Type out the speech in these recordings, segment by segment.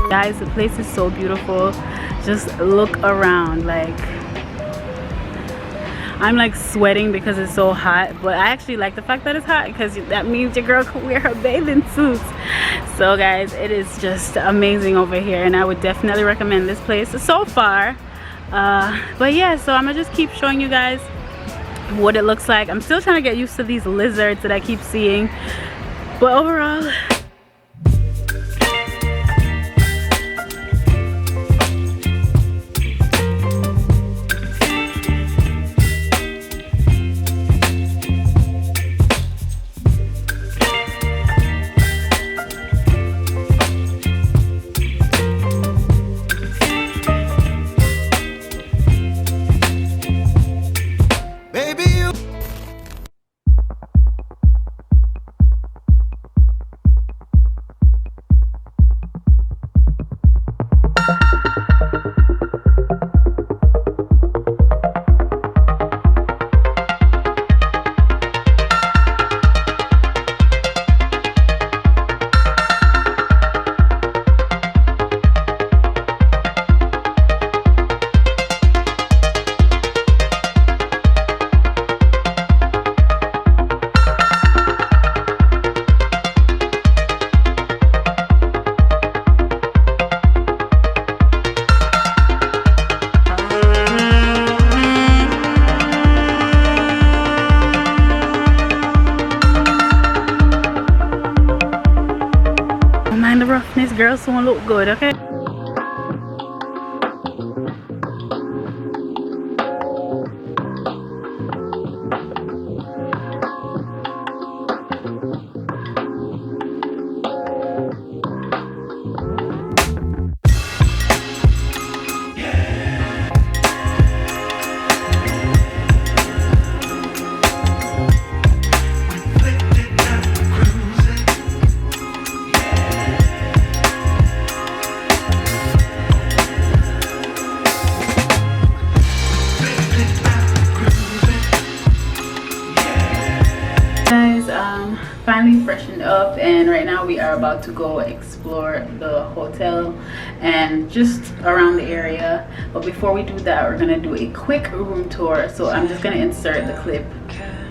Guys, the place is so beautiful. Just look around. Like, I'm like sweating because it's so hot, but I actually like the fact that it's hot because that means your girl can wear her bathing suits. So guys, it is just amazing over here, and I would definitely recommend this place so far. But yeah, so I'm gonna just keep showing you guys what it looks like. I'm still trying to get used to these lizards that I keep seeing, but overall, the roughness, girls soon look good, okay? Finally freshened up, and right now we are about to go explore the hotel and just around the area. But before we do that, we're gonna do a quick room tour, so I'm just gonna insert the clip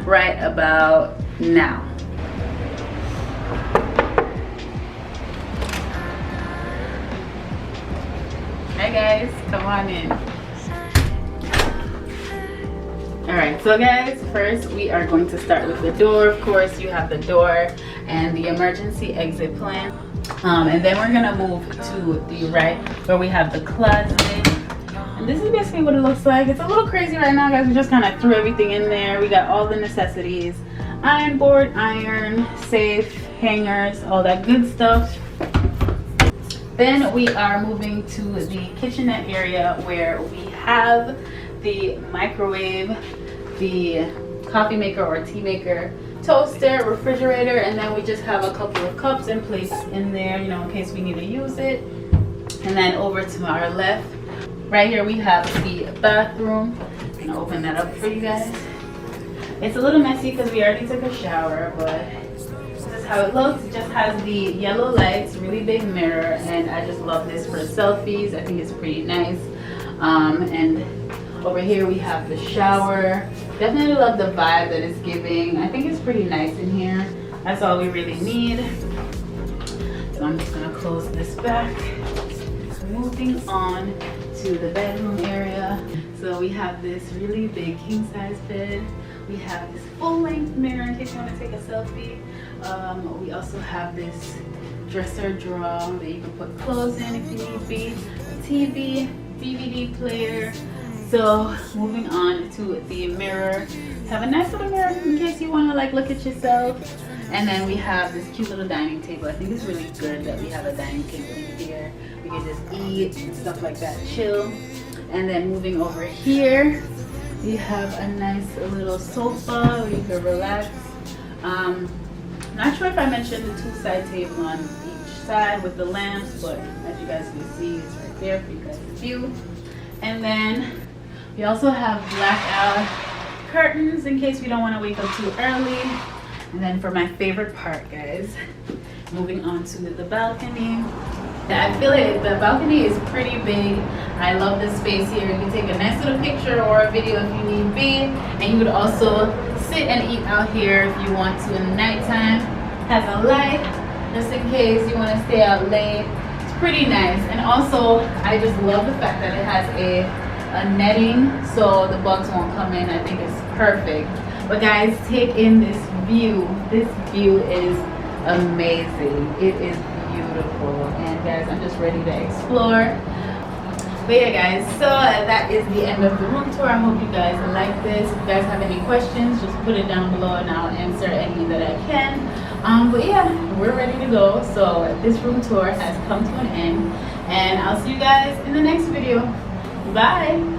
right about now. Hi guys, come on in. Alright, so guys, first we are going to start with the door. Of course, you have the door and the emergency exit plan. And then we're gonna move to the right where we have the closet. And this is basically what it looks like. It's a little crazy right now, guys. We just kind of threw everything in there. We got all the necessities. Iron board, iron, safe, hangers, all that good stuff. Then we are moving to the kitchenette area where we have the microwave, the coffee maker or tea maker, toaster, refrigerator, and then we just have a couple of cups and plates in there, you know, in case we need to use it. And then over to our left, right here we have the bathroom. I'm gonna open that up for you guys. It's a little messy because we already took a shower, but this is how it looks. It just has the yellow lights, really big mirror, and I just love this for selfies. I think it's pretty nice. And over here we have the shower. Definitely love the vibe that it's giving. I think it's pretty nice in here. That's all we really need. So I'm just gonna close this back. Moving on to the bedroom area. So we have this really big king size bed. We have this full length mirror in case you want to take a selfie. We also have this dresser drawer that you can put clothes in if you need be. TV, DVD player. So moving on to the mirror. Have a nice little mirror in case you want to like look at yourself. And then we have this cute little dining table. I think it's really good that we have a dining table in here. We can just eat and stuff like that, chill. And then moving over here, we have a nice little sofa where you can relax. Not sure if I mentioned the two side table on each side with the lamps, but as you guys can see, it's right there for you guys to view. And then we also have blackout curtains in case we don't want to wake up too early. And then for my favorite part, guys, moving on to the balcony. I feel like the balcony is pretty big. I love this space here. You can take a nice little picture or a video if you need be. And you could also sit and eat out here if you want to in the nighttime. Has a light, just in case you want to stay out late. It's pretty nice. And also, I just love the fact that it has a netting so the bugs won't come in. I think it's perfect. But guys, take in this view. This view is amazing. It is beautiful. And guys, I'm just ready to explore. But yeah guys, so that is the end of the room tour. I hope you guys like this. If you guys have any questions, just put it down below and I'll answer any that I can. But yeah, we're ready to go. So this room tour has come to an end. And I'll see you guys in the next video. Bye.